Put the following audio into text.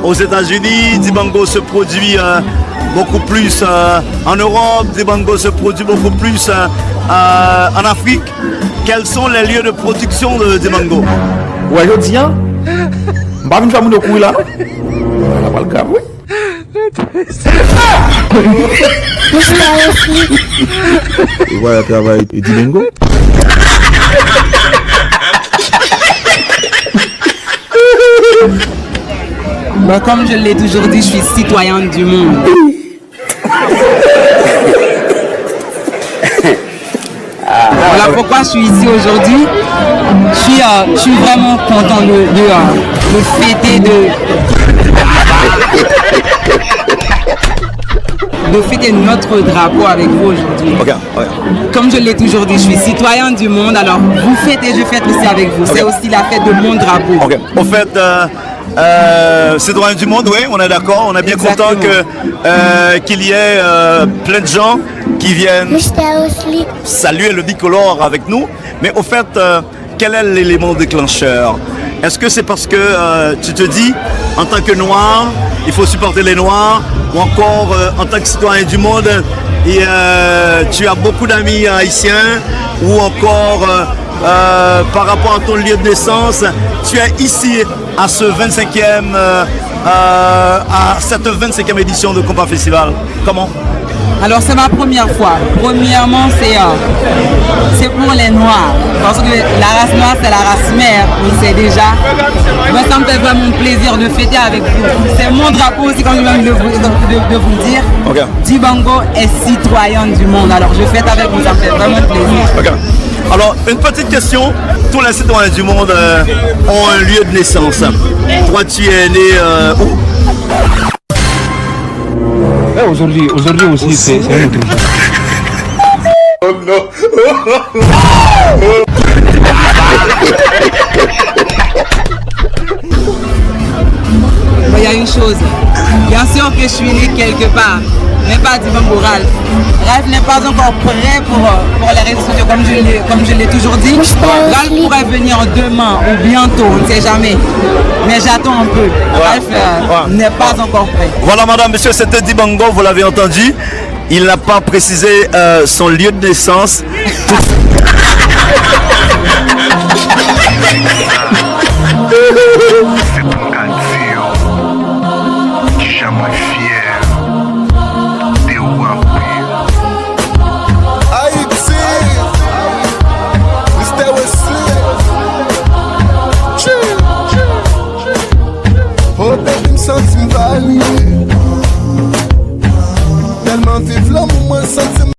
aux États-Unis, Dibango se produit beaucoup plus en Europe, Dibango se produit beaucoup plus en Afrique. Quels sont les lieux de production de Dibango? Ouais, je dis, hein? Bah, une femme de couille là. On n'a pas le cas, oui. Et voilà le travail de Dibango. Bah, comme je l'ai toujours dit, je suis citoyenne du monde. Voilà pourquoi je suis ici aujourd'hui. Je suis vraiment content de fêter de fêter notre drapeau avec vous aujourd'hui. Okay. Comme je l'ai toujours dit, je suis citoyen du monde, alors vous fêtez, je fête aussi avec vous. C'est aussi la fête de mon drapeau. Ok. Au fait, citoyen du monde, oui, on est d'accord. On est bien content qu'il y ait plein de gens qui viennent saluer le bicolore avec nous. Mais au fait, quel est l'élément déclencheur? Est-ce que c'est parce que tu te dis, en tant que noir, il faut supporter les noirs, ou encore en tant que citoyen du monde, et, tu as beaucoup d'amis haïtiens, ou encore par rapport à ton lieu de naissance, tu es ici à ce 25e, à cette 25e édition de Compas Festival. Comment? Alors c'est ma première fois. Premièrement, c'est pour les Noirs. Parce que la race noire, c'est la race mère, on sait déjà. Donc ça me fait vraiment plaisir de fêter avec vous. C'est mon drapeau aussi, comme je viens de vous dire. Okay. Dibango est citoyen du monde. Alors je fête avec vous, ça me fait vraiment plaisir. Okay. Alors, une petite question. Tous les citoyens du monde ont un lieu de naissance. Toi, tu es né où? Aujourd'hui aussi, c'est un autre jour. Oh non. Il y a une chose. Bien sûr que je suis né quelque part, mais pas Dibango Ralph. Ralph n'est pas encore prêt pour les réseaux sociaux, comme je l'ai toujours dit. Ralph pourrait venir demain ou bientôt, on ne sait jamais. Mais j'attends un peu. Ralph n'est pas encore prêt. Voilà, madame, monsieur, c'était Dibango, vous l'avez entendu. Il n'a pas précisé son lieu de naissance. Tellement vive l'amour, moi, sentiment.